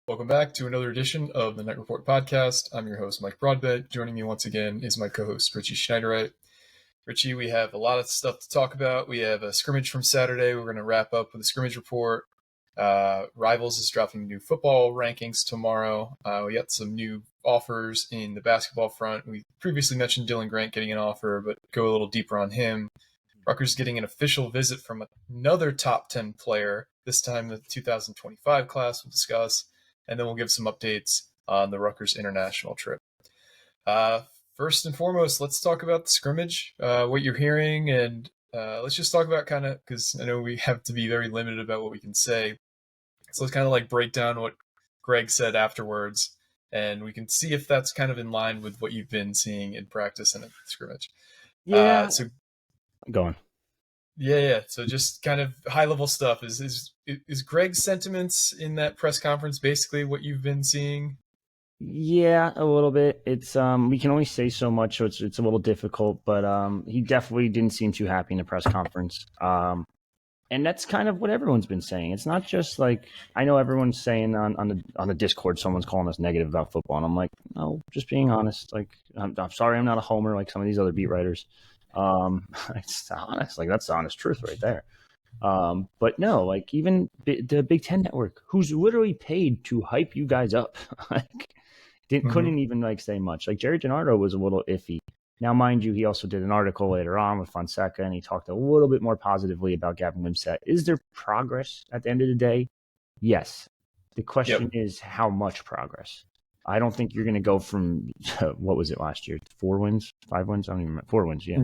Welcome back to another edition of the Night Report podcast. I'm your host, Mike Broadbent. Joining me once again is my co-host, Richie Schneiderite. Richie, we have a lot of stuff to talk about. We have a scrimmage from Saturday. We're going to wrap up with a scrimmage report. Rivals is dropping new football rankings tomorrow. We got some new offers in the basketball front. We previously mentioned Dylan Grant getting an offer, but go a little deeper on him. Rutgers getting an official visit from another top 10 player, this time the 2025 class we'll discuss, and then we'll give some updates on the Rutgers international trip. First and foremost, let's talk about the scrimmage, what you're hearing, and let's just talk about kind of, because I know we have to be very limited about what we can say. So let's kind of like break down what Greg said afterwards, and we can see if that's kind of in line with what you've been seeing in practice and at the scrimmage. Yeah. Go on. Yeah. So just kind of high level stuff. Is Greg's sentiments in that press conference basically what you've been seeing? Yeah, a little bit. It's we can only say so much, so it's a little difficult. But he definitely didn't seem too happy in the press conference. And that's kind of what everyone's been saying. It's not just like, I know everyone's saying on the Discord, someone's calling us negative about football, and I'm like, no, just being honest. Like, I'm sorry, I'm not a homer like some of these other beat writers. It's honest, like that's the honest truth right there. But no, like even the Big Ten Network, who's literally paid to hype you guys up, like couldn't even like say much. Like Jerry Gennaro was a little iffy. Now, mind you, he also did an article later on with Fonseca, and he talked a little bit more positively about Gavin Wimsatt. Is there progress at the end of the day? Yes. The question is how much progress. I don't think you're going to go from, what was it last year? 4 wins, 5 wins? I don't even remember. 4 wins, yeah.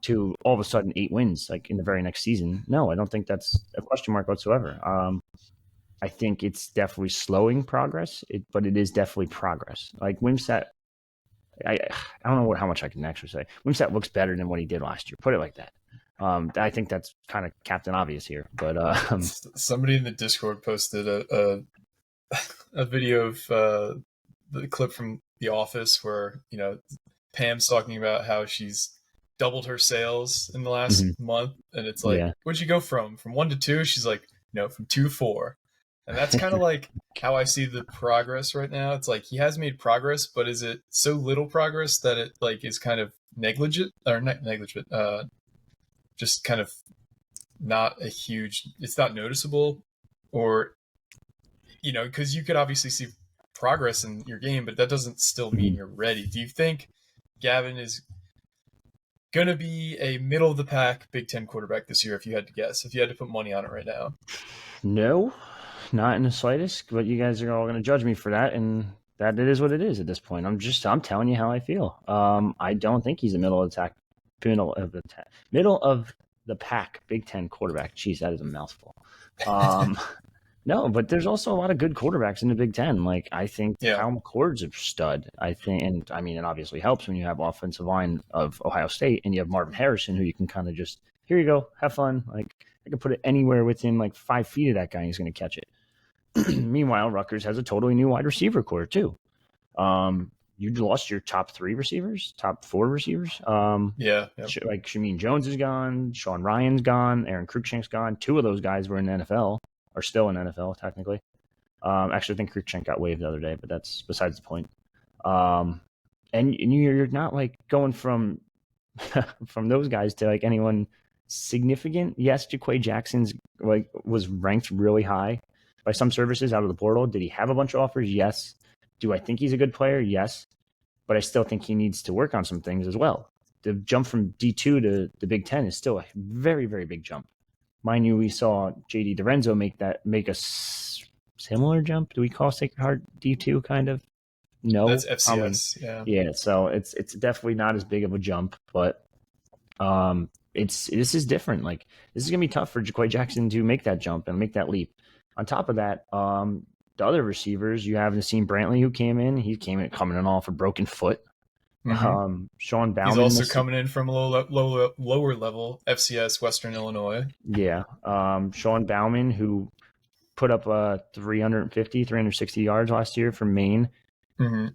To all of a sudden 8 wins, like in the very next season. No, I don't think that's a question mark whatsoever. I think it's definitely slowing progress, but it is definitely progress. Like Wimsatt, I don't know how much I can actually say. Wimsatt looks better than what he did last year. Put it like that. I think that's kind of Captain Obvious here. But somebody in the Discord posted a video of the clip from The Office where, you know, Pam's talking about how she's doubled her sales in the last month, and it's like, what'd you go from 1 to 2? She's like, no, from 2 to 4. And that's kind of like how I see the progress right now. It's like he has made progress, but is it so little progress that it like is kind of negligent or not negligent, just kind of not a huge, it's not noticeable, or, you know, because you could obviously see progress in your game, but that doesn't still mean you're ready. Do you think Gavin is going to be a middle of the pack Big Ten quarterback this year, if you had to guess, if you had to put money on it right now? No, not in the slightest, but you guys are all going to judge me for that, and that it is what it is at this point. I'm telling you how I feel. I don't think he's a middle of the pack Big Ten quarterback. Jeez, that is a mouthful. No, but there's also a lot of good quarterbacks in the Big Ten. Like, I think Kyle McCord's a stud. I think, and I mean, it obviously helps when you have offensive line of Ohio State and you have Marvin Harrison, who you can kind of just, here you go, have fun. Like, I can put it anywhere within like 5 feet of that guy, and he's going to catch it. Meanwhile, Rutgers has a totally new wide receiver core too. You lost your top 3 receivers, top 4 receivers. Like Shameen Jones is gone, Sean Ryan's gone, Aaron Cruikshank's gone. 2 of those guys were in the NFL. Are still in NFL technically. Actually, I think Cruikshank got waived the other day, but that's besides the point. And you're not like going from those guys to like anyone significant. Yes, Jaquay Jackson's like was ranked really high by some services out of the portal. Did he have a bunch of offers? Yes. Do I think he's a good player? Yes. But I still think he needs to work on some things as well. The jump from D2 to the Big Ten is still a very, very big jump. Mind you, we saw J.D. DiRenzo make a similar jump. Do we call Sacred Heart D2 kind of? No. That's FCS, Yeah, so it's definitely not as big of a jump, but this is different. Like, this is going to be tough for Jaquay Jackson to make that jump and make that leap. On top of that, the other receivers, you have Nassim Brantley who came in. He came in coming in off a broken foot. Sean Bauman. He's also coming in from a lower level, FCS Western Illinois. Yeah. Sean Bauman, who put up 360 yards last year from Maine.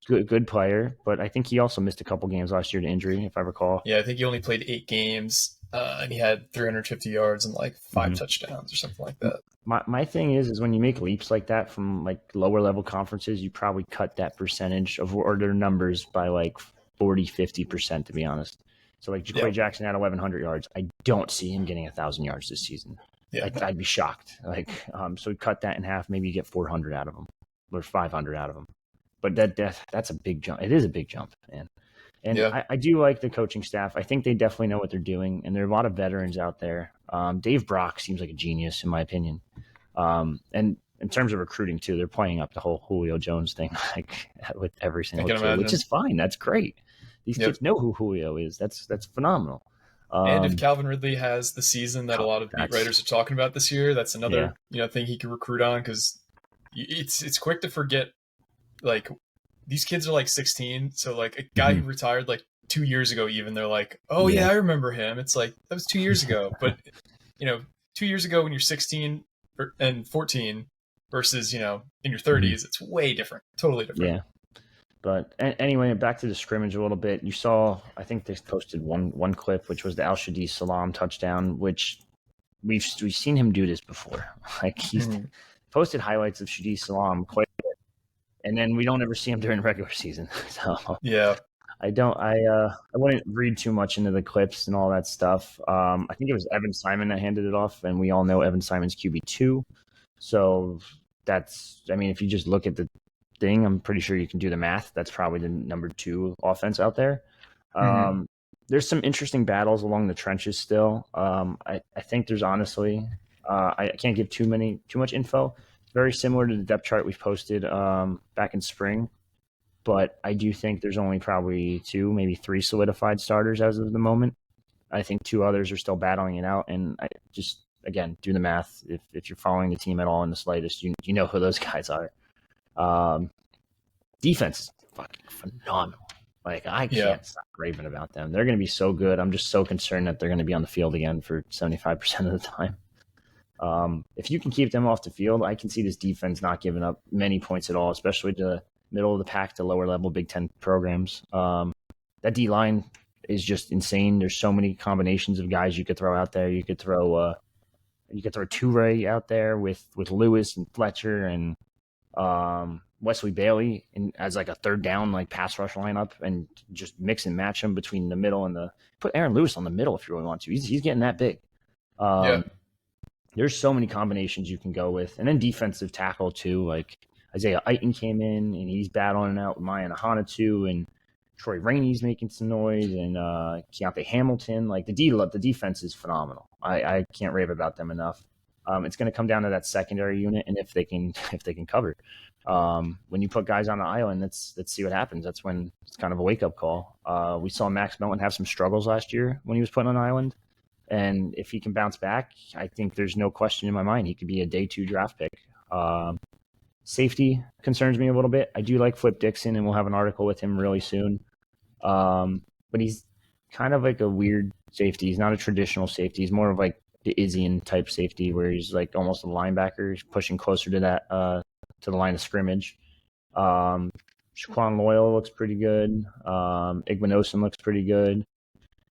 Good player, but I think he also missed a couple games last year to injury, if I recall. Yeah, I think he only played 8 games, and he had 350 yards and like 5 touchdowns or something like that. My thing is when you make leaps like that from like lower level conferences, you probably cut that percentage of or their numbers by like 40-50%, to be honest. So like Yeah. Jaquay Jackson had 1,100 yards. I don't see him getting 1,000 yards this season. Yeah. I'd be shocked. So we cut that in half. Maybe you get 400 out of him or 500 out of him. But that's a big jump. It is a big jump, man. And Yeah. I do like the coaching staff. I think they definitely know what they're doing, and there are a lot of veterans out there. Dave Brock seems like a genius, in my opinion. And in terms of recruiting too, they're playing up the whole Julio Jones thing, like with every single can kid, imagine. which is fine. That's great. These Yep. kids know who Julio is. That's phenomenal. And if Calvin Ridley has the season that a lot of beat writers are talking about this year, that's another thing he can recruit on, because it's quick to forget. Like, these kids are like 16, so like a guy who retired like 2 years ago, even they're like, oh yeah, I remember him. It's like that was 2 years ago, but 2 years ago when you're 16 and 14 versus in your 30s, it's way different, totally different. Yeah. But anyway, back to the scrimmage a little bit. You saw, I think they posted one clip, which was the Al Shadi Salam touchdown, which we've seen him do this before. Like he's posted highlights of Shadi Salam quite a bit, and then we don't ever see him during the regular season. So yeah, I wouldn't read too much into the clips and all that stuff. I think it was Evan Simon that handed it off, and we all know Evan Simon's QB2. So if you just look at the thing, I'm pretty sure you can do the math. That's probably the number 2 offense out there. There's some interesting battles along the trenches still. I think there's honestly, I can't give too much info. Very similar to the depth chart we've posted back in spring, but I do think there's only probably 2, maybe 3 solidified starters as of the moment. I think 2 others are still battling it out, and I just, again, do the math. If you're following the team at all in the slightest, you know who those guys are. Defense is fucking phenomenal. Like, I can't stop raving about them. They're going to be so good. I'm just so concerned that they're going to be on the field again for 75% of the time. If you can keep them off the field, I can see this defense not giving up many points at all, especially to middle of the pack to lower level Big Ten programs. That D-line is just insane. There's so many combinations of guys you could throw out there. You could throw Toure out there with Lewis and Fletcher and Wesley Bailey as like a third down like pass rush lineup, and just mix and match them between the middle and put Aaron Lewis on the middle if you really want to. He's getting that big. There's so many combinations you can go with, and then defensive tackle too. Like Isaiah Aiton came in and he's battling out with Maya Nahana and Troy Rainey's making some noise, and Keontae Hamilton. Like the defense is phenomenal. I can't rave about them enough. It's going to come down to that secondary unit, and if they can cover. When you put guys on an island, let's see what happens. That's when it's kind of a wake up call. We saw Max Melton have some struggles last year when he was put on an island, and if he can bounce back, I think there's no question in my mind he could be a day 2 draft pick. Safety concerns me a little bit. I do like Flip Dixon, and we'll have an article with him really soon. But he's kind of like a weird safety. He's not a traditional safety. He's more of like the Izzian type safety, where he's like almost a linebacker. He's pushing closer to that to the line of scrimmage. Shaquan Loyal looks pretty good. Igmanosin looks pretty good.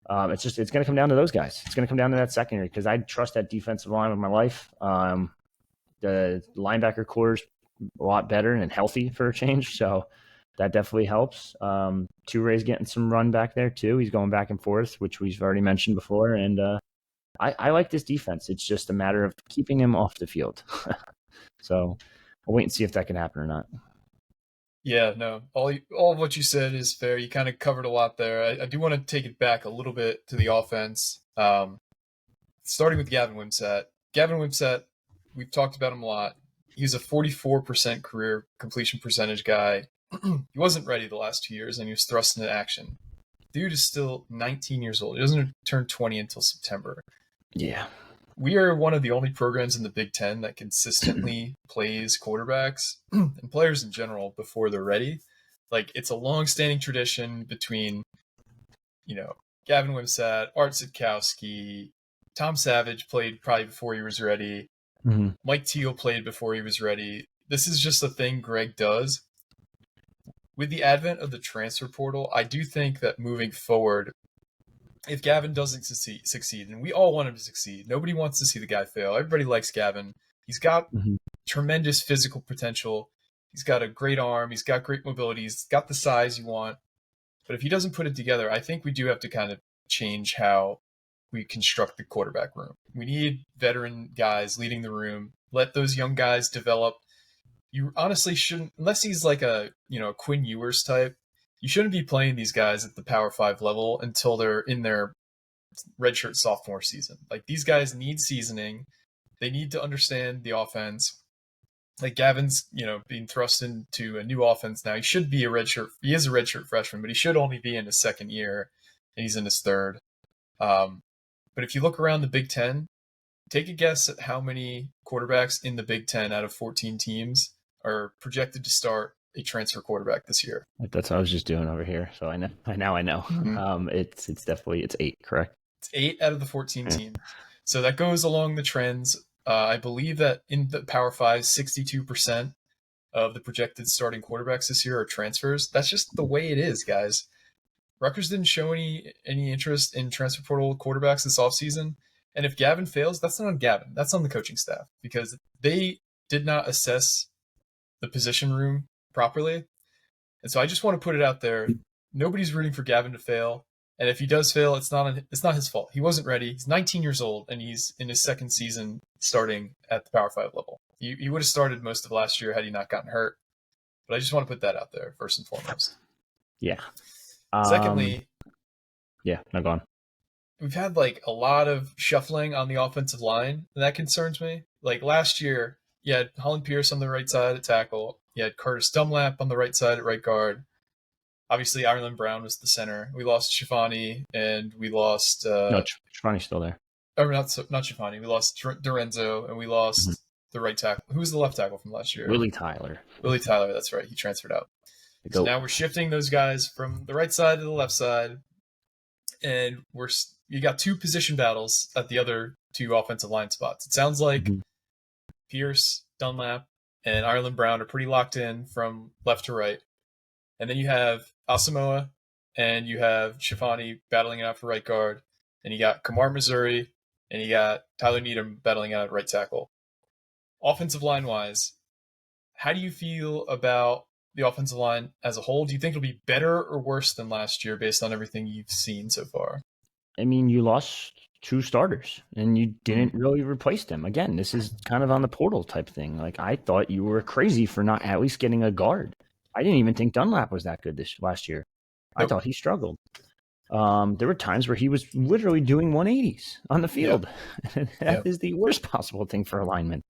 It's going to come down to those guys. It's going to come down to that secondary, because I trust that defensive line with my life. The linebacker core is a lot better and healthy for a change, so that definitely helps. Toure's getting some run back there too. He's going back and forth, which we've already mentioned before, and I like this defense. It's just a matter of keeping him off the field. So I'll wait and see if that can happen or not. Yeah, no, all of what you said is fair. You kind of covered a lot there. I do want to take it back a little bit to the offense, starting with Gavin Wimsatt. Gavin Wimsatt, we've talked about him a lot. He's a 44% career completion percentage guy. He wasn't ready the last 2 years, and he was thrust into action. Dude is still 19 years old. He doesn't turn 20 until September. Yeah. We are one of the only programs in the Big Ten that consistently plays quarterbacks and players in general before they're ready. Like, it's a long-standing tradition between, Gavin Wimsatt, Art Sitkowski, Tom Savage played probably before he was ready. Mm-hmm. Mike Teal played before he was ready. This is just a thing Greg does. With the advent of the transfer portal, I do think that moving forward, if Gavin doesn't succeed, and we all want him to succeed, nobody wants to see the guy fail. Everybody likes Gavin. He's got Mhm. tremendous physical potential. He's got a great arm. He's got great mobility. He's got the size you want. But if he doesn't put it together, I think we do have to kind of change how we construct the quarterback room. We need veteran guys leading the room. Let those young guys develop. You honestly shouldn't, unless he's like a Quinn Ewers type. You shouldn't be playing these guys at the Power 5 level until they're in their redshirt sophomore season. Like, these guys need seasoning. They need to understand the offense. Like, Gavin's, being thrust into a new offense now. He should be he is a redshirt freshman, but he should only be in his second year, and he's in his third. But if you look around the Big Ten, take a guess at how many quarterbacks in the Big Ten out of 14 teams are projected to start a transfer quarterback this year. That's what I was just doing over here. So I know. Mm-hmm. It's definitely, it's 8, correct? It's 8 out of the 14 teams. So that goes along the trends. I believe that in the Power 5, 62% of the projected starting quarterbacks this year are transfers. That's just the way it is, guys. Rutgers didn't show any interest in transfer portal quarterbacks this offseason. And if Gavin fails, that's not on Gavin. That's on the coaching staff, because they did not assess the position room properly. And so I just want to put it out there. Nobody's rooting for Gavin to fail. And if he does fail, it's not his fault. He wasn't ready. He's 19 years old, and he's in his second season starting at the Power 5 level. He would have started most of last year had he not gotten hurt. But I just want to put that out there first and foremost. Yeah. Secondly, no, go on. We've had like a lot of shuffling on the offensive line, and that concerns me. Like, last year, you had Holland Pierce on the right side at tackle. You had Curtis Dunlap on the right side at right guard. Obviously, Ireland Brown was the center. We lost Shivani, and we lost... no, Shivani's still there. Or not Shivani. We lost Dorenzo, and we lost the right tackle. Who was the left tackle from last year? Willie Tyler, that's right. He transferred out. So now we're shifting those guys from the right side to the left side, and you got 2 position battles at the other 2 offensive line spots. It sounds like Pierce, Dunlap, and Ireland Brown are pretty locked in from left to right. And then you have Asamoah and you have Shivani battling it out for right guard. And you got Kamar Missouri and you got Tyler Needham battling it out at right tackle. Offensive line-wise, how do you feel about the offensive line as a whole? Do you think it'll be better or worse than last year based on everything you've seen so far? I mean, you lost 2 starters and you didn't really replace them. Again, this is kind of on the portal type thing. Like, I thought you were crazy for not at least getting a guard. I didn't even think Dunlap was that good last year. Nope. I thought he struggled. There were times where he was literally doing 180s on the field. Yep. That is the worst possible thing for a lineman.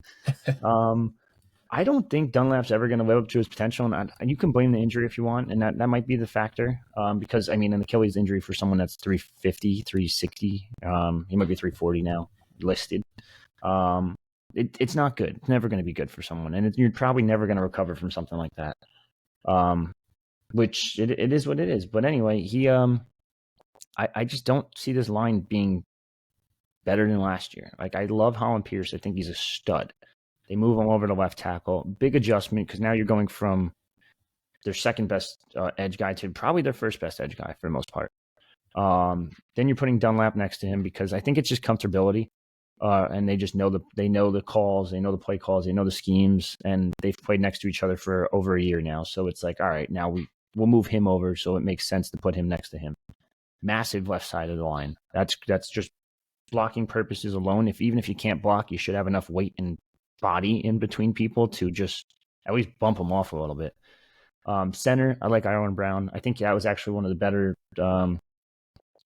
I don't think Dunlap's ever going to live up to his potential, and you can blame the injury if you want, and that might be the factor. Because, I mean, an Achilles injury for someone that's 350, 360, he might be 340 now, listed. It's not good. It's never going to be good for someone, and you're probably never going to recover from something like that. Which it is what it is. But anyway, I just don't see this line being better than last year. Like, I love Holland Pierce. I think he's a stud. They move him over to left tackle. Big adjustment, because now you're going from their second best edge guy to probably their first best edge guy for the most part. Then you're putting Dunlap next to him because I think it's just comfortability. And they just know the calls, they know the play calls, they know the schemes, and they've played next to each other for over a year now. So it's like, all right, now we'll move him over, so it makes sense to put him next to him. Massive left side of the line. That's just blocking purposes alone. Even if you can't block, you should have enough weight and body in between people to just at least bump them off a little bit. Center, I like Ireland Brown. I think that was actually one of the better.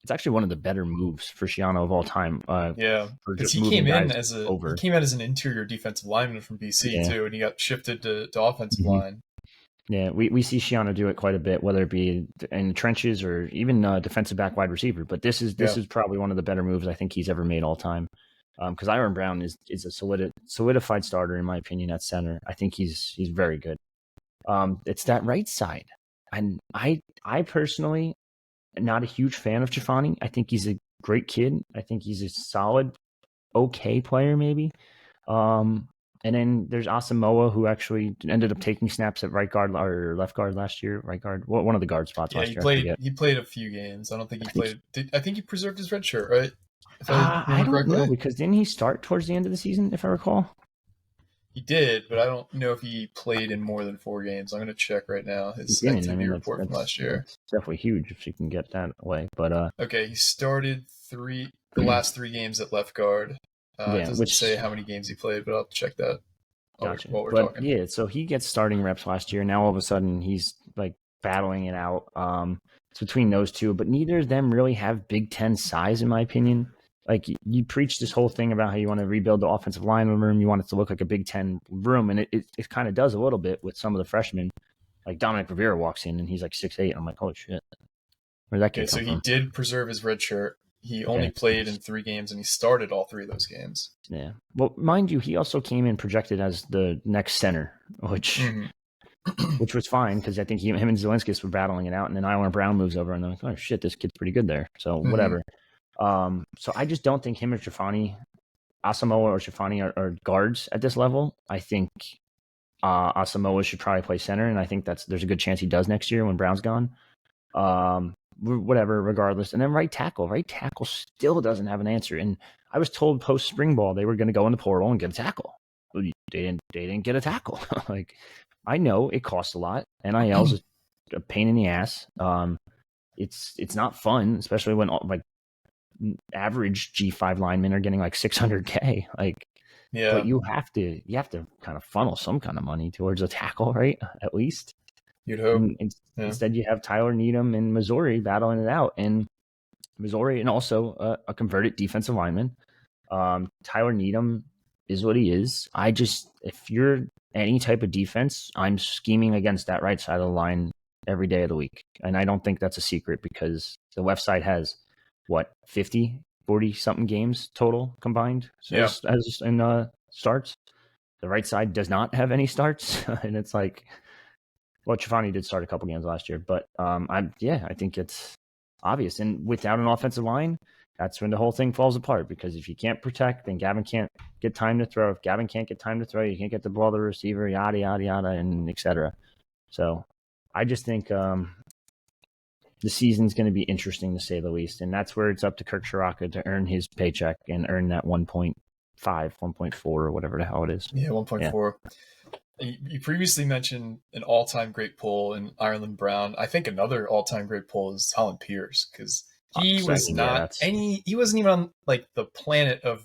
It's actually one of the better moves for Schiano of all time. Because he came in as an interior defensive lineman from BC too, and he got shifted to offensive line. Yeah, we see Schiano do it quite a bit, whether it be in the trenches or even defensive back wide receiver. But this is probably one of the better moves I think he's ever made all time. Because Ireland Brown is a solidified starter in my opinion at center. I think he's very good. It's that right side, and I personally am not a huge fan of Chafani. I think he's a great kid. I think he's a solid, okay player maybe. And then there's Asamoah, who actually ended up taking snaps at right guard or left guard last year. Right guard, one of the guard spots last year. He played a few games. I don't think he played. I think he preserved his red shirt, right? I don't know, because didn't he start towards the end of the season, if I recall? He did, but I don't know if he played in more than 4 games. I'm going to check right now his activity report from last year. That's definitely huge if you can get that away. But okay, he started the last 3 games at left guard. It doesn't say how many games he played, but I'll check that. Gotcha. While we're talking. Yeah, so he gets starting reps last year. Now all of a sudden he's like battling it out. It's between those two, but neither of them really have Big Ten size, in my opinion. Like you preach this whole thing about how you want to rebuild the offensive line room, you want it to look like a Big Ten room, and it kind of does a little bit with some of the freshmen. Like Dominic Rivera walks in and he's like 6'8". I'm like, holy shit, where'd that kid come from? He did preserve his red shirt. He only played in 3 games, and he started all 3 of those games. Yeah. Well, mind you, he also came in projected as the next center, which was fine because I think him and Zelinskis were battling it out, and then Ilan Brown moves over, and they're like, oh, shit, this kid's pretty good there. So whatever. So I just don't think him or Asamoah or Shafani are guards at this level. I think Asamoah should probably play center, and I think there's a good chance he does next year when Brown's gone. Whatever, regardless. And then right tackle still doesn't have an answer. And I was told post spring ball they were going to go in the portal and get a tackle. They didn't get a tackle. Like, I know it costs a lot. NIL's is a pain in the ass. It's not fun, especially when like average G5 linemen are getting like $600K. Like, yeah. But you have to kind of funnel some kind of money towards a tackle, right? At least. You'd hope. Instead, you have Tyler Needham and Missouri battling it out. And Missouri, and also a converted defensive lineman. Tyler Needham is what he is. If you're any type of defense, I'm scheming against that right side of the line every day of the week. And I don't think that's a secret because the left side has, 40-something games total combined? So as in starts. The right side does not have any starts. And it's like, well, Chafani did start a couple games last year, but I think it's obvious. And without an offensive line, that's when the whole thing falls apart. Because if you can't protect, then Gavin can't get time to throw. If Gavin can't get time to throw, you can't get the ball to the receiver, yada yada yada, and etc. So I just think the season's going to be interesting to say the least, and that's where it's up to Kirk Shiraka to earn his paycheck and earn that 1.5, 1.4, or whatever the hell it is. Yeah, 1.4. You previously mentioned an all-time great pull in Ireland Brown. I think another all-time great pull is Holland Pierce because he wasn't even on like the planet of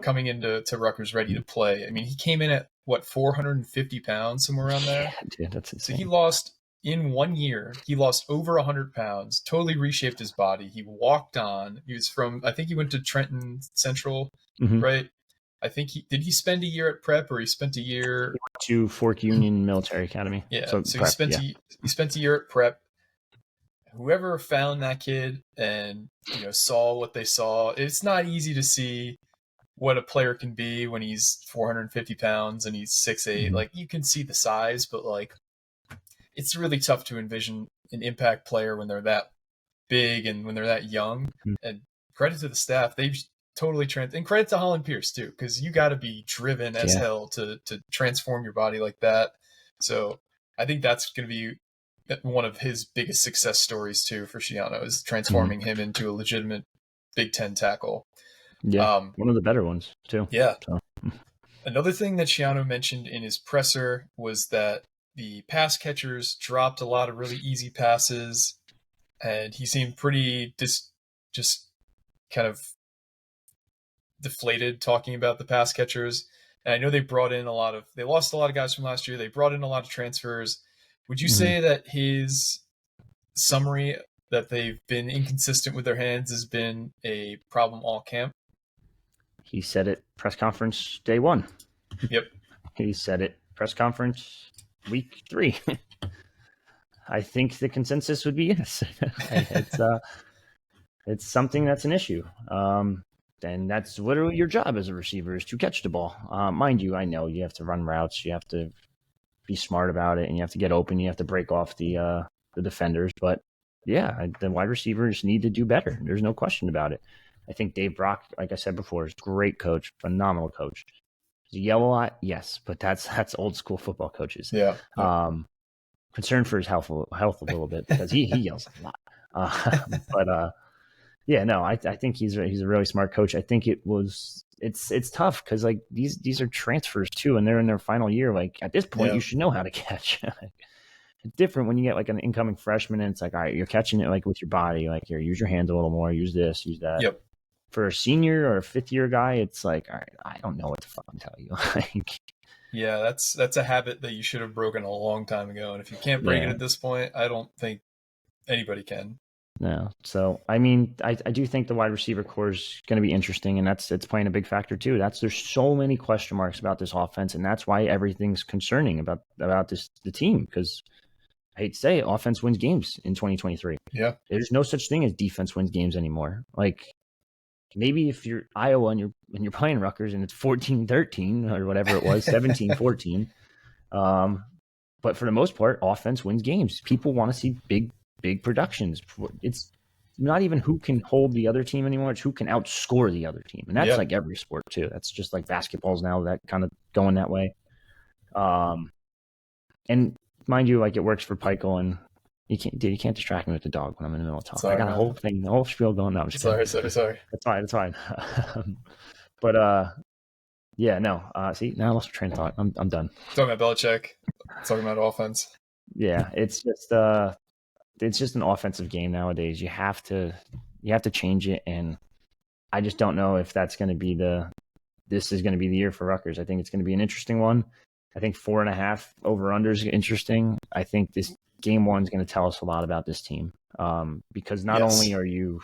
coming into Rutgers ready to play. I mean, he came in at 450 pounds, somewhere around there. Yeah, dude, that's insane. So he lost in 1 year. He lost over 100 pounds. Totally reshaped his body. He walked on. He was I think he went to Trenton Central, right? I think did he spend a year at prep, or he spent a year to Fork Union Military Academy? Yeah, so he spent a year at prep. Whoever found that kid and saw what they saw, it's not easy to see what a player can be when he's 450 pounds and he's 6'8". Like, you can see the size, but like, it's really tough to envision an impact player when they're that big and when they're that young. And credit to the staff, they've totally and credit to Holland Pierce too, because you got to be driven as hell to transform your body like that. So I think that's going to be one of his biggest success stories too for Schiano, is transforming him into a legitimate Big Ten tackle. Yeah, one of the better ones too. Yeah. So. Another thing that Schiano mentioned in his presser was that the pass catchers dropped a lot of really easy passes, and he seemed pretty just kind of deflated talking about the pass catchers. And I know they lost a lot of guys from last year. They brought in a lot of transfers. Would you say that his summary that they've been inconsistent with their hands has been a problem all camp? He said it press conference day 1. Yep. He said it press conference week 3. I think the consensus would be yes. It's something that's an issue. And that's literally your job as a receiver, is to catch the ball. Mind you, I know you have to run routes, you have to be smart about it, and you have to get open, you have to break off the defenders. But yeah, the wide receivers need to do better. There's no question about it. I think Dave Brock, like I said before, is a great coach, phenomenal coach. Does he yell a lot? Yes, but that's old school football coaches. Yeah. Concerned for his health a little bit, because he yells a lot. But yeah, no, I think he's a really smart coach. I think it it's tough because like these are transfers too, and they're in their final year. Like at this point, you should know how to catch. It's different when you get like an incoming freshman, and it's like, all right, you're catching it like with your body, like here, use your hands a little more, use this, use that. Yep. For a senior or a fifth year guy, it's like, all right, I don't know what to fucking tell you. Like, yeah, that's a habit that you should have broken a long time ago, and if you can't break it at this point, I don't think anybody can. No. So, I mean, I do think the wide receiver core is going to be interesting, and it's playing a big factor too. There's so many question marks about this offense, and that's why everything's concerning about the team, because I hate to say it, offense wins games in 2023. Yeah. There's no such thing as defense wins games anymore. Like, maybe if you're Iowa and you're playing Rutgers and it's 14-13 or whatever it was, 17-14. But for the most part, offense wins games. People want to see big productions. It's not even who can hold the other team anymore. It's who can outscore the other team. And that's like every sport too. That's just like basketball's now that kind of going that way. And mind you, like it works for Pikel, and you can't distract me with the dog when I'm in the middle of talk. Sorry, I got a whole thing, the whole spiel going on. Sorry. It's fine. But yeah, no. See, now I lost my train of thought. I'm done. Talking about Belichick, talking about offense. Yeah, it's just an offensive game nowadays. You have to change it, and I just don't know if that's going to be this is going to be the year for Rutgers. I think it's going to be an interesting one. I think 4.5 over/under is interesting. I think this game one is going to tell us a lot about this team, because not only are you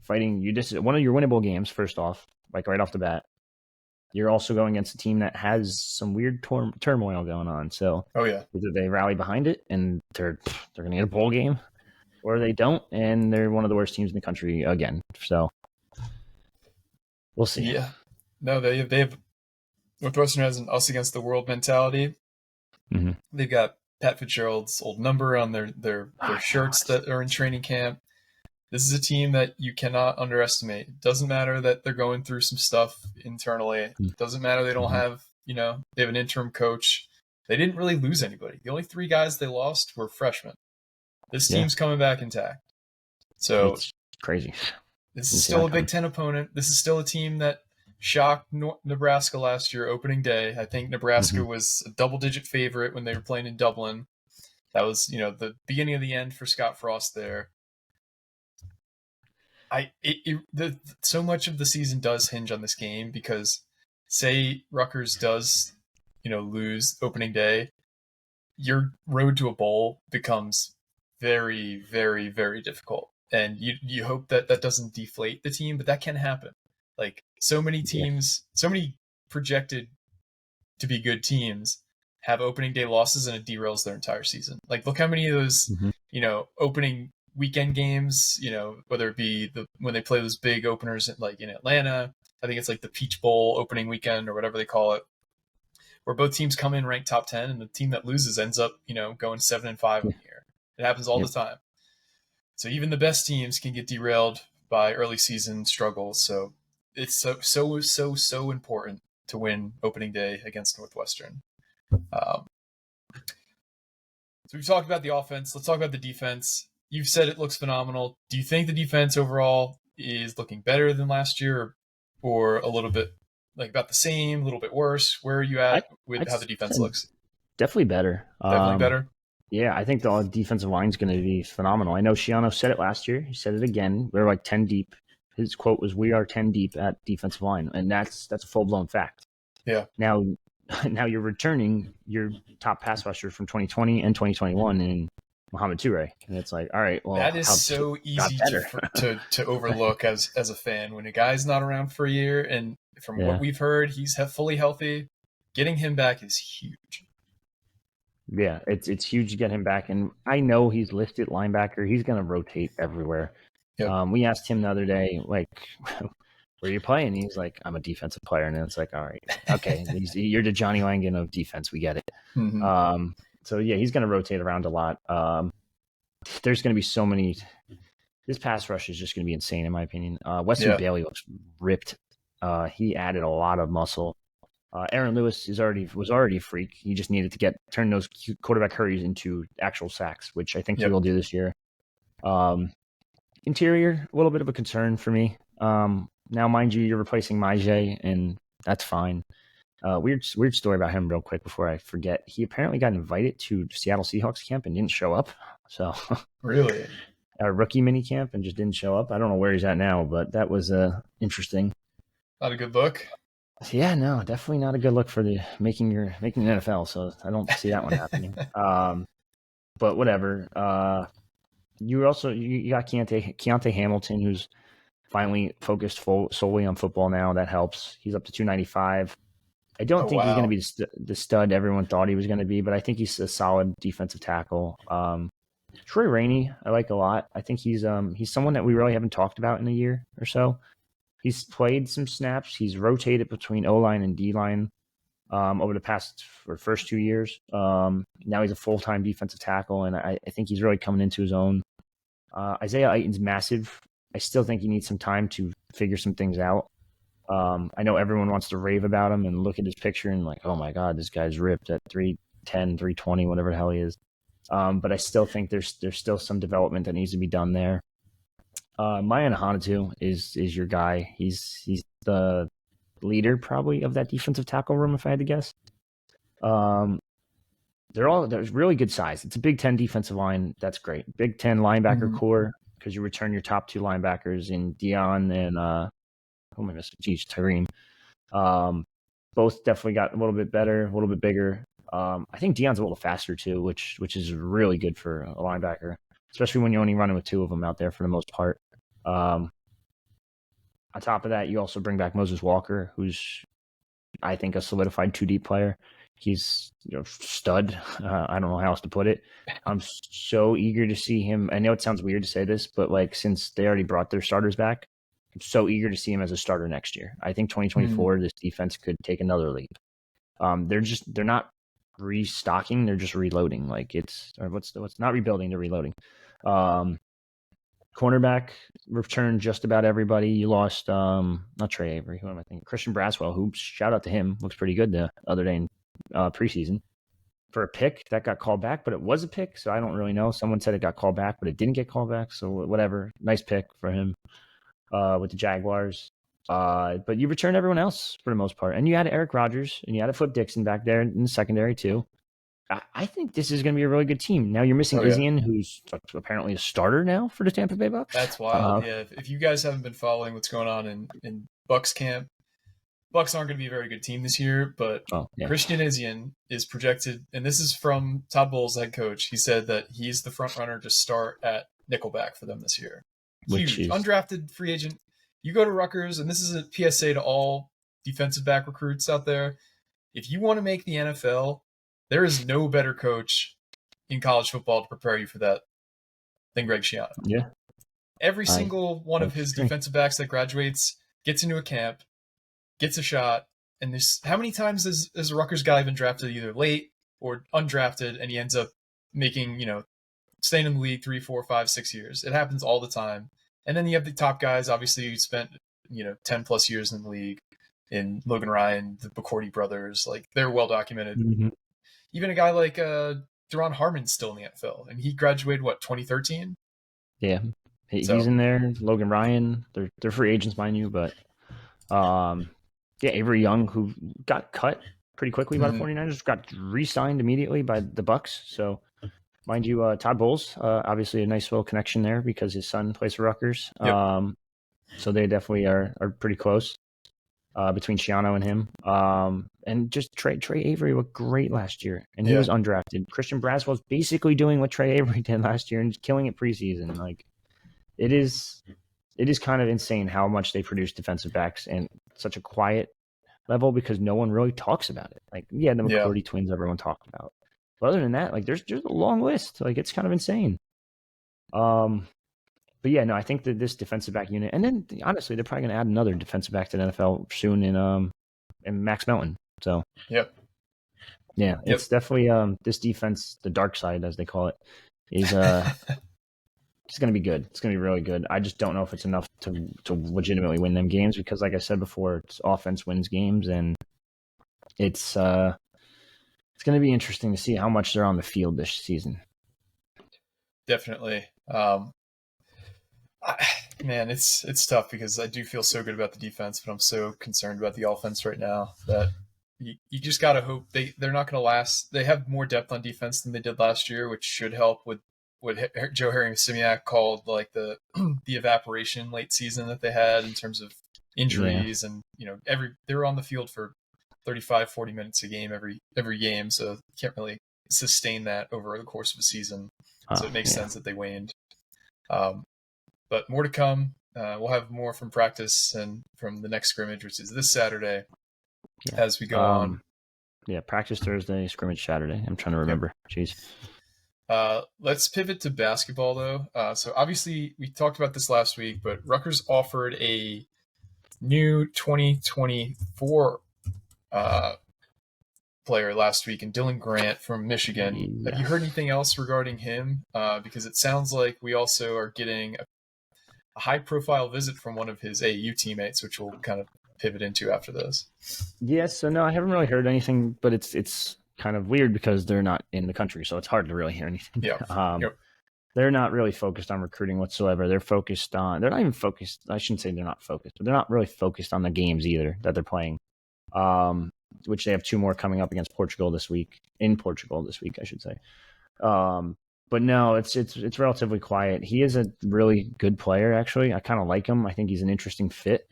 fighting, one of your winnable games, first off, like right off the bat, you're also going against a team that has some weird turmoil going on. So either they rally behind it and they're going to get a bowl game, or they don't, and they're one of the worst teams in the country again. So we'll see. Yeah. No, they have Northwestern has an us against the world mentality. Mm-hmm. They've got Pat Fitzgerald's old number on their shirts that are in training camp. This is a team that you cannot underestimate. It doesn't matter that they're going through some stuff internally. It doesn't matter they don't have, they have an interim coach. They didn't really lose anybody. The only 3 guys they lost were freshmen. This team's coming back intact. So it's crazy. This is still a Big Ten opponent. This is still a team that shocked Nebraska last year, opening day. I think Nebraska was a double-digit favorite when they were playing in Dublin. That was, the beginning of the end for Scott Frost there. So much of the season does hinge on this game, because say Rutgers does, lose opening day, your road to a bowl becomes very, very, very difficult. And you hope that doesn't deflate the team, but that can happen. Like so many teams, so many projected to be good teams have opening day losses, and it derails their entire season. Like look how many of those, opening weekend games, whether it be when they play those big openers like in Atlanta, I think it's like the Peach Bowl opening weekend or whatever they call it, where both teams come in ranked top 10, and the team that loses ends up, going 7-5 in the year. It happens all the time. So even the best teams can get derailed by early season struggles. So it's so important to win opening day against Northwestern. So we've talked about the offense. Let's talk about the defense. You've said it looks phenomenal. Do you think the defense overall is looking better than last year, or a little bit like about the same, a little bit worse? Where are you at with how the defense looks? Definitely better. Definitely better. Yeah, I think the defensive line is going to be phenomenal. I know Schiano said it last year. He said it again. We're like 10 deep. His quote was, "We are 10 deep at defensive line," and that's a full blown fact. Yeah. Now you're returning your top pass rusher from 2020 and 2021 in Mohamed Toure, and it's like, all right, well, that is so easy to overlook as a fan when a guy's not around for a year, and from what we've heard, he's fully healthy. Getting him back is huge. Yeah, it's huge to get him back, and I know he's listed linebacker. He's going to rotate everywhere. Yep. We asked him the other day, like, where are you playing? He's like, I'm a defensive player, and it's like, all right, okay, you're the Johnny Langan of defense. We get it. Mm-hmm. So yeah, he's going to rotate around a lot. There's going to be so many. This pass rush is just going to be insane, in my opinion. Weston Bailey looks ripped. He added a lot of muscle. Aaron Lewis was already a freak. He just needed to turn those quarterback hurries into actual sacks, which I think he will do this year. Interior, a little bit of a concern for me. Now, mind you, you're replacing Maije, and that's fine. Weird story about him real quick before I forget. He apparently got invited to Seattle Seahawks camp and didn't show up. So Really? A rookie mini camp and just didn't show up. I don't know where he's at now, but that was interesting. Not a good look. Yeah, no, definitely not a good look for the making the NFL. So I don't see that one happening. But whatever. You got Keontae Hamilton, who's finally focused solely on football now. That helps. He's up to 295. I don't think he's going to be the stud everyone thought he was going to be, but I think he's a solid defensive tackle. Troy Rainey, I like a lot. I think he's someone that we really haven't talked about in a year or so. He's played some snaps. He's rotated between O-line and D-line over the first 2 years. Now he's a full-time defensive tackle, and I think he's really coming into his own. Isaiah Aiton's massive. I still think he needs some time to figure some things out. I know everyone wants to rave about him and look at his picture and like, oh my God, this guy's ripped at 310, 320, whatever the hell he is. But I still think there's still some development that needs to be done there. Maya Hanatu is your guy. He's the leader probably of that defensive tackle room, if I had to guess. There's really good size. It's a Big Ten defensive line. That's great. Big Ten linebacker core, because you return your top two linebackers in Dion and who am I missing? Tareem. Both definitely got a little bit better, a little bit bigger. I think Dion's a little faster too, which is really good for a linebacker, especially when you're only running with two of them out there for the most part. On top of that, you also bring back Moses Walker, who's, I think, a solidified 2D player. He's stud. I don't know how else to put it. I'm so eager to see him. I know it sounds weird to say this, but like since they already brought their starters back, I'm so eager to see him as a starter next year. I think 2024, this defense could take another leap. They're not restocking, they're just reloading. Like it's not rebuilding, they're reloading. Cornerback returned just about everybody. You lost not Trey Avery, who am I thinking? Christian Braswell, who, shout out to him, looks pretty good the other day in preseason. For a pick that got called back, but it was a pick, so I don't really know. Someone said it got called back, but it didn't get called back, so whatever. Nice pick for him with the Jaguars. But you returned everyone else for the most part. And you had Eric Rogers and you had Flip Dixon back there in the secondary too. I think this is going to be a really good team. Now you're missing Isian, who's apparently a starter now for the Tampa Bay Bucks. That's wild. Yeah, if you guys haven't been following what's going on in Bucks camp, Bucks aren't going to be a very good team this year, but Christian Isian is projected, and this is from Todd Bowles, head coach. He said that he's the front runner to start at nickelback for them this year. Huge. Undrafted free agent. You go to Rutgers, and this is a PSA to all defensive back recruits out there. If you want to make the NFL, there is no better coach in college football to prepare you for that than Greg Schiano. Yeah. Every single one of his defensive backs that graduates gets into a camp, gets a shot, and there's how many times has a Rutgers guy been drafted either late or undrafted, and he ends up making, staying in the league 3, 4, 5, 6 years. It happens all the time. And then you have the top guys, obviously, who spent 10 plus years in the league, in Logan Ryan, the McCourty brothers. Like, they're well documented. Mm-hmm. Even a guy like Deron Harmon's still in the NFL, and he graduated 2013. Yeah, he's in there. Logan Ryan, they're free agents, mind you, but Avery Young, who got cut pretty quickly by the 49ers, got re-signed immediately by the Bucks. So, mind you, Todd Bowles, obviously a nice little connection there because his son plays for Rutgers. Yep. So they definitely are pretty close between Schiano and him. And just Trey Avery looked great last year, and he was undrafted. Christian Braswell's basically doing what Trey Avery did last year and just killing it preseason. Like, it is kind of insane how much they produce defensive backs and such a quiet level because no one really talks about it. Like, the McCourty twins everyone talked about. But other than that, like, there's a long list. Like, it's kind of insane. But I think that this defensive back unit, and then honestly, they're probably going to add another defensive back to the NFL soon in Max Melton. So it's definitely this defense, the dark side as they call it, is it's going to be good. It's going to be really good. I just don't know if it's enough to legitimately win them games because, like I said before, it's offense wins games, and it's going to be interesting to see how much they're on the field this season. Definitely. Man, it's tough because I do feel so good about the defense, but I'm so concerned about the offense right now that you just gotta hope they're not going to last. They have more depth on defense than they did last year, which should help with what Joe Harry-Simiak called like the the evaporation late season that they had in terms of injuries, and they were on the field for 35, 40 minutes a game every game, so you can't really sustain that over the course of a season. So it makes sense that they waned. But more to come. We'll have more from practice and from the next scrimmage, which is this Saturday, as we go on. Yeah, practice Thursday, scrimmage Saturday. I'm trying to remember. Yep. Jeez. Let's pivot to basketball, though. So obviously, we talked about this last week, but Rutgers offered a new 2024 player last week, and Dylan Grant from Michigan. Yeah. Have you heard anything else regarding him? Because it sounds like we also are getting a high-profile visit from one of his AAU teammates, which we'll kind of pivot into after this. Yes, so no, I haven't really heard anything, but it's kind of weird because they're not in the country, so it's hard to really hear anything. Yeah. They're not really focused on recruiting whatsoever. They're not even focused. I shouldn't say they're not focused, but they're not really focused on the games either that they're playing. Which they have 2 more coming up against Portugal this week. In Portugal this week, I should say. But no, it's relatively quiet. He is a really good player, actually. I kind of like him. I think he's an interesting fit.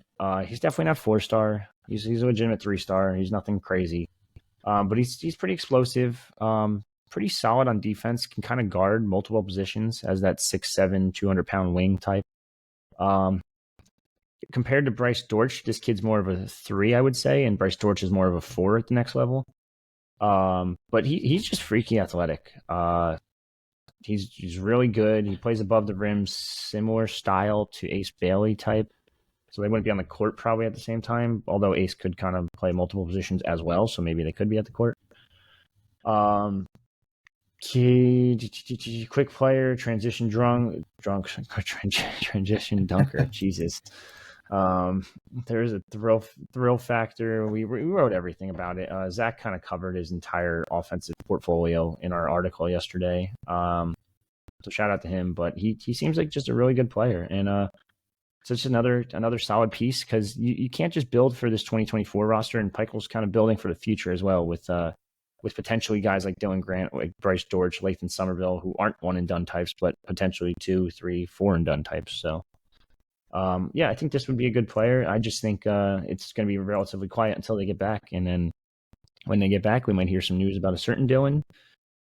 He's definitely not 4-star. He's a legitimate 3-star. He's nothing crazy. But he's pretty explosive. Pretty solid on defense. Can kind of guard multiple positions as that 6'7", 200-pound wing type. Compared to Bryce Dortch, this kid's more of a 3, I would say, and Bryce Dortch is more of a 4 at the next level. But he's just freaky athletic. He's really good. He plays above the rim, similar style to Ace Bailey type. So they wouldn't be on the court probably at the same time, although Ace could kind of play multiple positions as well, so maybe they could be at the court. Quick player, transition transition dunker. Jesus. There's a thrill factor. We wrote everything about it. Zach kind of covered his entire offensive portfolio in our article yesterday. So shout out to him, but he seems like just a really good player, and such another solid piece, because you can't just build for this 2024 roster, and Pikel's kind of building for the future as well with potentially guys like Dylan Grant, like Bryce Dortch, Lathan Somerville, who aren't 1-and-done types, but potentially 2, 3, 4-and-done types. So I think this would be a good player. I just think it's going to be relatively quiet until they get back, and then when they get back, we might hear some news about a certain Dylan,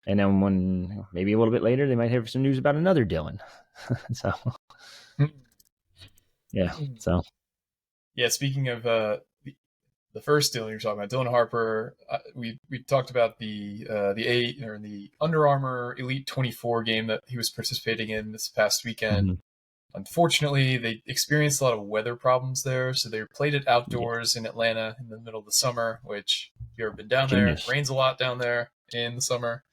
and then when maybe a little bit later, they might have some news about another Dylan. So. Yeah. Speaking of the first Dylan you're talking about, Dylan Harper, we talked about the Under Armour Elite 24 game that he was participating in this past weekend. Mm-hmm. Unfortunately, they experienced a lot of weather problems there, so they played it outdoors in Atlanta in the middle of the summer, which if you've ever been down there, it rains a lot down there in the summer.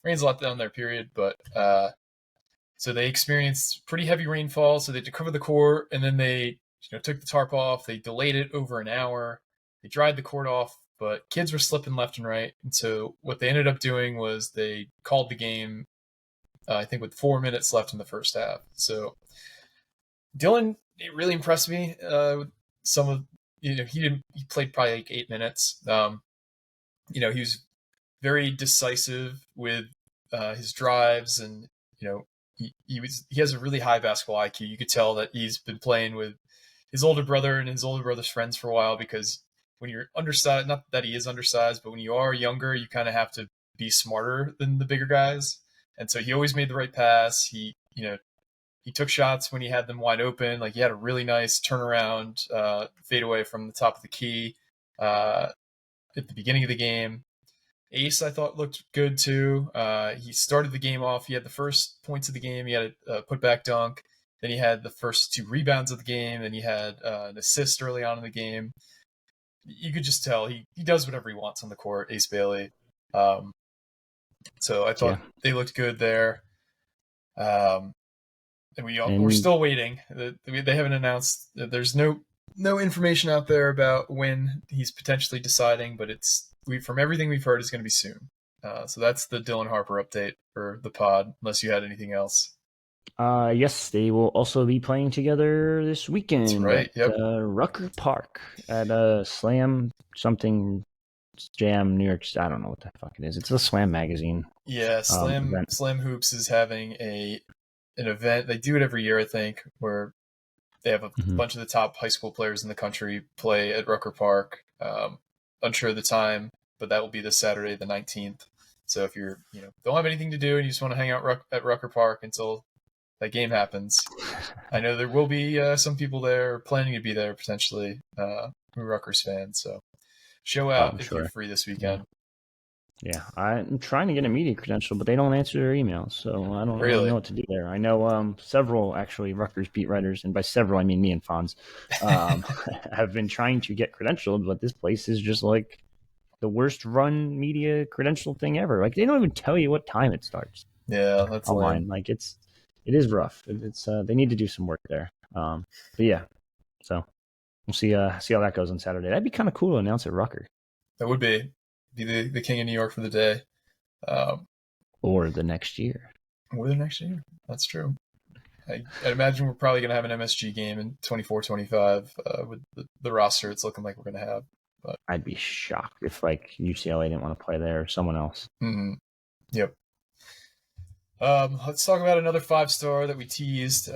Rains a lot down there, period, but so they experienced pretty heavy rainfall, so they had to cover the court, and then they took the tarp off. They delayed it over an hour. They dried the court off, but kids were slipping left and right. And so what they ended up doing was they called the game, I think, with 4 minutes left in the first half. So Dylan, it really impressed me. Some of he played probably like 8 minutes. He was very decisive with his drives, and he has a really high basketball IQ. You could tell that he's been playing with his older brother and his older brother's friends for a while, because when you're undersized, not that he is undersized, but when you are younger, you kind of have to be smarter than the bigger guys. And so he always made the right pass. He took shots when he had them wide open. Like, he had a really nice turnaround fadeaway from the top of the key at the beginning of the game. Ace, I thought, looked good too. He started the game off. He had the first points of the game. He had a putback dunk. Then he had the first 2 rebounds of the game. Then he had an assist early on in the game. You could just tell he does whatever he wants on the court, Ace Bailey. So I thought they looked good there. And we're still waiting. They haven't announced. There's no information out there about when he's potentially deciding, but from everything we've heard, it's going to be soon. So that's the Dylan Harper update for the pod, unless you had anything else. Yes, they will also be playing together this weekend right. at Yep. Rucker Park at Slam something Jam New York. I don't know what the fuck it is. It's a Slam magazine Yeah, Slam event. Slam Hoops is having an event. They do it every year, I think, where they have a Mhm. bunch of the top high school players in the country play at Rucker Park. Unsure of the time, but that will be this Saturday, the 19th. So if you're, don't have anything to do and you just want to hang out at Rucker Park until that game happens, I know there will be some people there planning to be there potentially, who are Rutgers fans. So show Oh, out I'm if you're sure. free this Yeah. weekend. Yeah, I'm trying to get a media credential, but they don't answer their emails, so I don't really know Really? what to do there. I know several actually Rutgers beat writers, and by several I mean me and Fonz, have been trying to get credentialed, but this place is just like the worst run media credential thing ever. Like they don't even tell you what time it starts Yeah, that's lame. online. Like it is rough. It's they need to do some work there. But yeah, so we'll see how that goes on Saturday. That'd be kind of cool to announce at Rutgers That would be the king of New York for the day. Um, or the next year. or the next year. That's true. I imagine we're probably going to have an MSG game in 24-25 with the roster it's looking like we're going to have. But I'd be shocked if like UCLA didn't want to play there or someone else. Yep. Let's talk about another 5-star that we teased.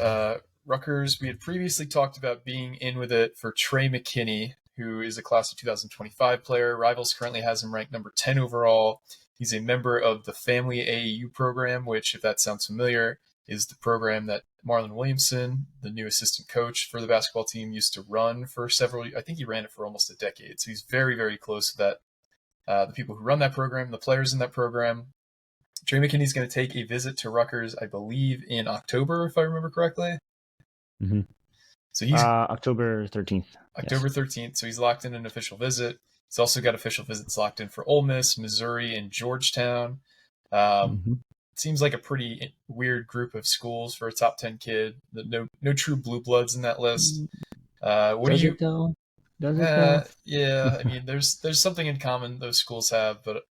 Rutgers, we had previously talked about being in with it for Trey McKenney, who is a class of 2025 player. Rivals currently has him ranked number 10 overall. He's a member of the Family AAU program, which, if that sounds familiar, is the program that Marlon Williamson, the new assistant coach for the basketball team, used to run for several. I think he ran it for almost a decade. So he's very, very close to that. The people who run that program, the players in that program. Trey McKenney's going to take a visit to Rutgers, I believe, in October, if I remember correctly. Mm-hmm. So he's October 13th. October 13th. So he's locked in an official visit. He's also got official visits locked in for Ole Miss, Missouri, and Georgetown. Mm-hmm. Seems like a pretty weird group of schools for a top 10 kid. No true blue bloods in that list. What do Does you? it though? Does it though? Yeah, I mean, there's something in common those schools have, but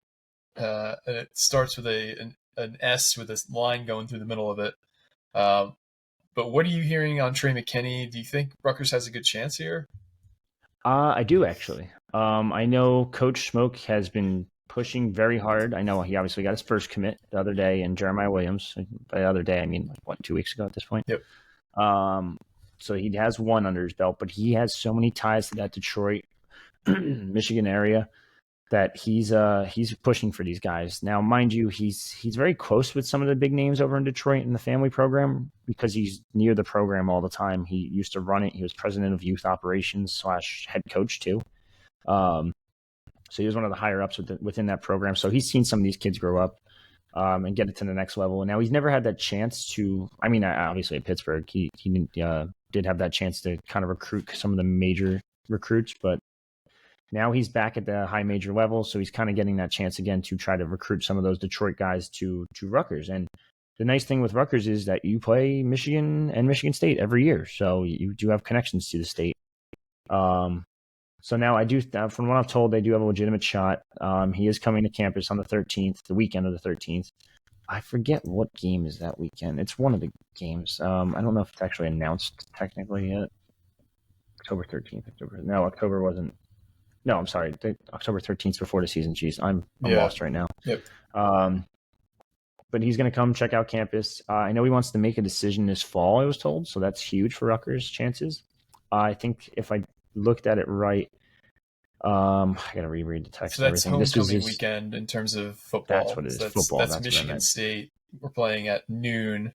and it starts with an S with this line going through the middle of it. But what are you hearing on Trey McKenney? Do you think Rutgers has a good chance here? I do actually. I know Coach Smoke has been pushing very hard. I know he obviously got his first commit the other day in Jeremiah Williams. By the other day, I mean like what 2 weeks ago at this point. Yep. So he has one under his belt, but he has so many ties to that Detroit, Michigan area that he's pushing for these guys. Now, mind you, he's very close with some of the big names over in Detroit in the family program because he's near the program all the time. He used to run it. He was president of youth operations / head coach too. So he was one of the higher ups within that program. So he's seen some of these kids grow up and get it to the next level. And now he's never had that chance to. I mean, obviously at Pittsburgh, he did have that chance to kind of recruit some of the major recruits, but now he's back at the high major level, so he's kind of getting that chance again to try to recruit some of those Detroit guys to Rutgers. And the nice thing with Rutgers is that you play Michigan and Michigan State every year, so you do have connections to the state. So now I do, from what I've told, they do have a legitimate shot. He is coming to campus on the 13th, the weekend of the 13th. I forget what game is that weekend. It's one of the games. I don't know if it's actually announced technically yet. October 13th. October wasn't. No, I'm sorry. October 13th before the season. Jeez, I'm lost right now. Yep. But he's going to come check out campus. I know he wants to make a decision this fall, I was told. So that's huge for Rutgers' chances. I think if I looked at it right, I got to reread the text. So that's and everything. homecoming weekend in terms of football. That's what it is. Football. That's Michigan State. We're playing at noon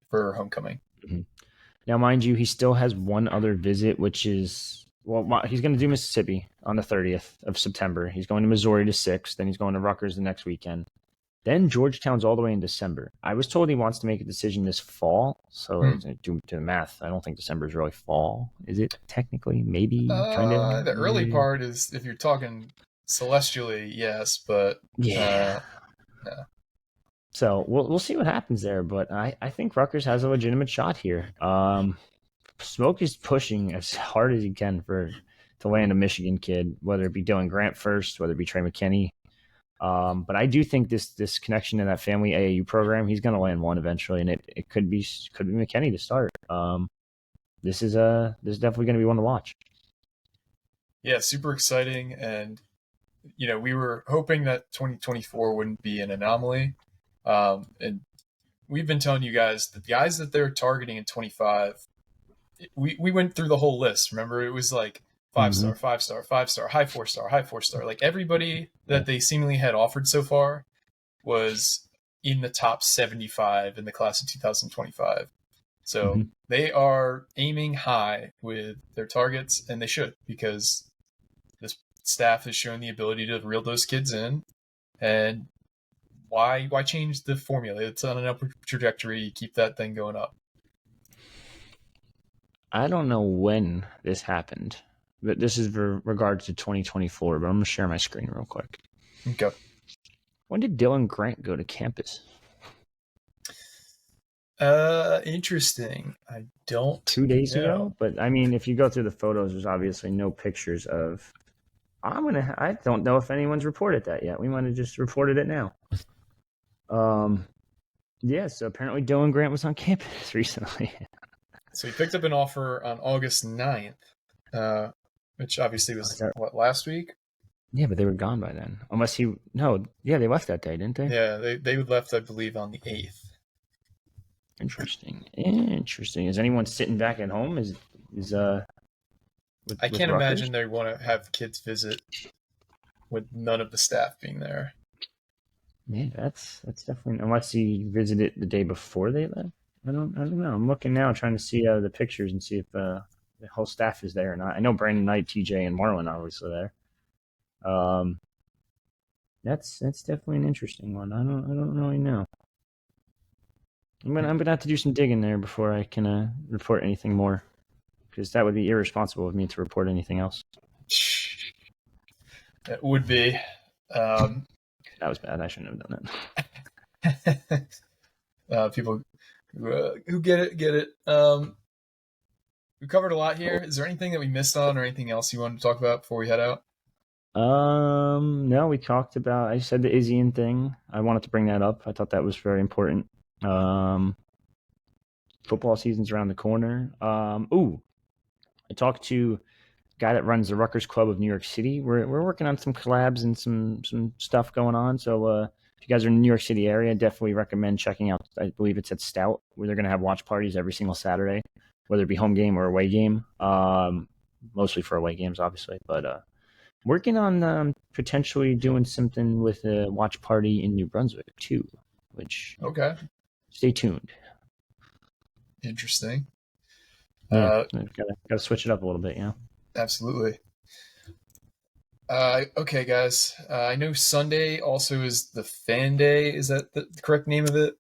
for homecoming. Mm-hmm. Now, mind you, he still has one other visit, which is, well, he's going to do Mississippi on the 30th of September. He's going to Missouri the 6th. Then he's going to Rutgers the next weekend. Then Georgetown's all the way in December. I was told he wants to make a decision this fall. So do the math. I don't think December is really fall. Is it technically? Maybe kind of. The early part is, if you're talking celestially, yes, but yeah. So we'll see what happens there. But I think Rutgers has a legitimate shot here. Smoke is pushing as hard as he can to land a Michigan kid, whether it be Dylan Grant first, whether it be Trey McKenney. But I do think this connection to that family AAU program, he's going to land one eventually, and it could be McKenney to start. This is definitely going to be one to watch. Yeah, super exciting, and we were hoping that 2024 wouldn't be an anomaly, and we've been telling you guys that the guys that they're targeting in 25, we went through the whole list. Remember, it was like 5-star, 5-star, 5-star, high 4-star, high 4-star. Like everybody that they seemingly had offered so far was in the top 75 in the class of 2025. So they are aiming high with their targets, and they should, because this staff has shown the ability to reel those kids in. And why change the formula? It's on an upward trajectory. Keep that thing going up. I don't know when this happened, but this is for regards to 2024. But I'm gonna share my screen real quick. Okay. When did Dylan Grant go to campus? Interesting. I don't 2 days know. ago. But I mean, if you go through the photos, there's obviously no pictures of. I don't know if anyone's reported that yet. We might have just reported it now. Yeah. So apparently Dylan Grant was on campus recently. So he picked up an offer on August 9th, which obviously was last week? Yeah, but they were gone by then. They left that day, didn't they? Yeah, they left, I believe, on the 8th. Interesting. Is anyone sitting back at home? I can't imagine they want to have kids visit with none of the staff being there. Yeah, that's definitely, unless he visited the day before they left. I don't know. I'm looking now, trying to see the pictures and see if the whole staff is there or not. I know Brandon Knight, TJ, and Marlon are obviously there. That's definitely an interesting one. I don't really know. I'm gonna have to do some digging there before I can report anything more, because that would be irresponsible of me to report anything else. It would be. That was bad. I shouldn't have done that. People who get it. We covered a lot here. Is there anything that we missed on, or anything else you wanted to talk about before we head out? No, we talked about. I said the Izzian thing. I wanted to bring that up. I thought that was very important. Football season's around the corner. I talked to a guy that runs the Rutgers Club of New York City. We're working on some collabs and some stuff going on. So if you guys are in the New York City area, definitely recommend checking out. I believe it's at Stout, where they're going to have watch parties every single Saturday, whether it be home game or away game. Mostly for away games, obviously, but working on potentially doing something with a watch party in New Brunswick too. Which stay tuned. Interesting. Yeah, gotta switch it up a little bit, Absolutely. Okay, guys. I know Sunday also is the Fan Day. Is that the correct name of it?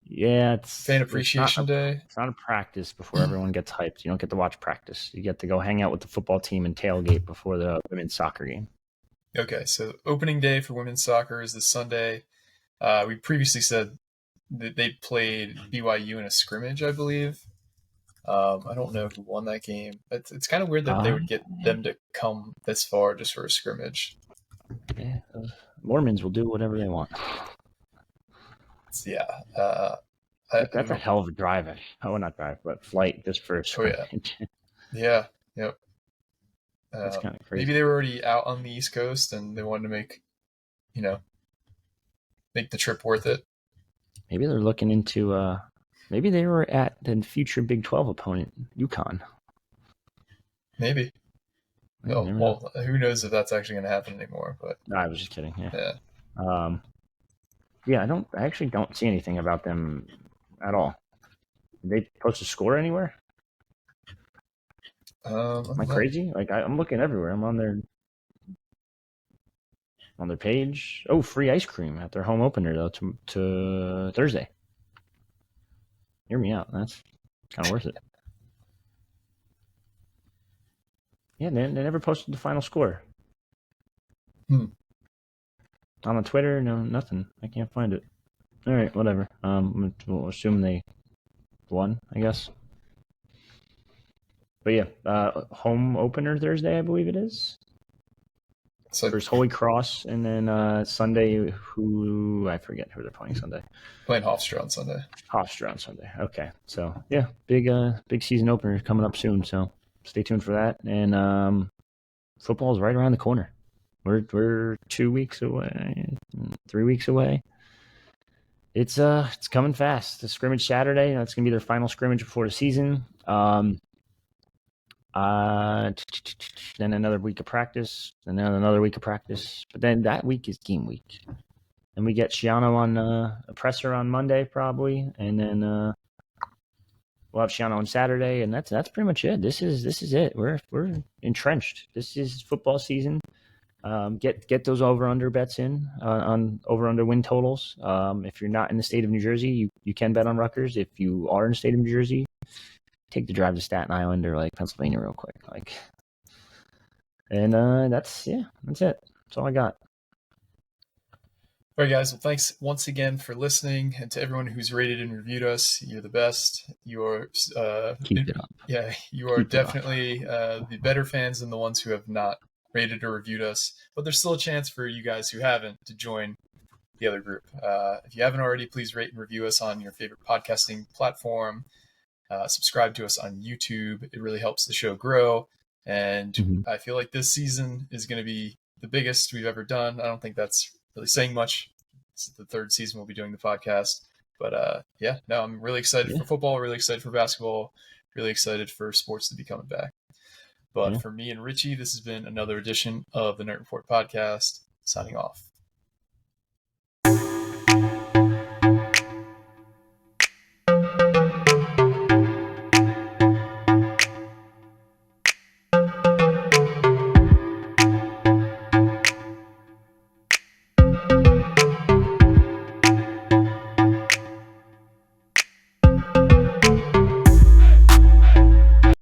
Yeah, it's Fan Appreciation Day. It's not a practice before everyone gets hyped. You don't get to watch practice. You get to go hang out with the football team and tailgate before the women's soccer game. Okay, so opening day for women's soccer is this Sunday. We previously said that they played BYU in a scrimmage, I believe. I don't know who won that game. It's kind of weird that they would get them to come this far just for a scrimmage. Yeah, Mormons will do whatever they want. Yeah. That's a hell of a drive. Not drive, but flight just for a scrimmage. Yeah. Yep. That's kind of crazy. Maybe they were already out on the East Coast and they wanted to make the trip worth it. Maybe they're looking into maybe they were at the future Big 12 opponent, UConn. Maybe. Well, who knows if that's actually going to happen anymore? But no, I was just kidding. Yeah. I actually don't see anything about them at all. Did they post a score anywhere? Am I crazy? Like I'm looking everywhere. I'm on their page. Oh, free ice cream at their home opener though to Thursday. Hear me out. That's kind of worth it. Yeah, they never posted the final score. On the Twitter, no, nothing. I can't find it. All right, whatever. We'll assume they won, I guess. But yeah, home opener Thursday, I believe it is. So There's Holy Cross, and then Sunday, who I forget who they're playing Sunday. playing Hofstra on Sunday. Hofstra on Sunday. Okay, so yeah, big season opener coming up soon. So stay tuned for that. And football is right around the corner. We're 2 weeks away, 3 weeks away. It's coming fast. The scrimmage Saturday. That's gonna be their final scrimmage before the season. Then another week of practice, and then another week of practice. But then that week is game week, and we get Schiano on a presser on Monday probably, and then we'll have Schiano on Saturday, and that's pretty much it. This is it. We're entrenched. This is football season. Get those over under bets in on over under win totals. If you're not in the state of New Jersey, you can bet on Rutgers. If you are in the state of New Jersey, take the drive to Staten Island or like Pennsylvania real quick. And that's it. That's all I got. All right, guys. Well, thanks once again for listening, and to everyone who's rated and reviewed us. You're the best. You're Keep it up. Yeah, you are definitely the better fans than the ones who have not rated or reviewed us. But there's still a chance for you guys who haven't to join the other group. If you haven't already, please rate and review us on your favorite podcasting platform. Subscribe to us on YouTube. It really helps the show grow. And I feel like this season is going to be the biggest we've ever done. I don't think that's really saying much. It's the third season we'll be doing the podcast. But I'm really excited for football, really excited for basketball, really excited for sports to be coming back. But for me and Richie, this has been another edition of the Night Report podcast. Signing off.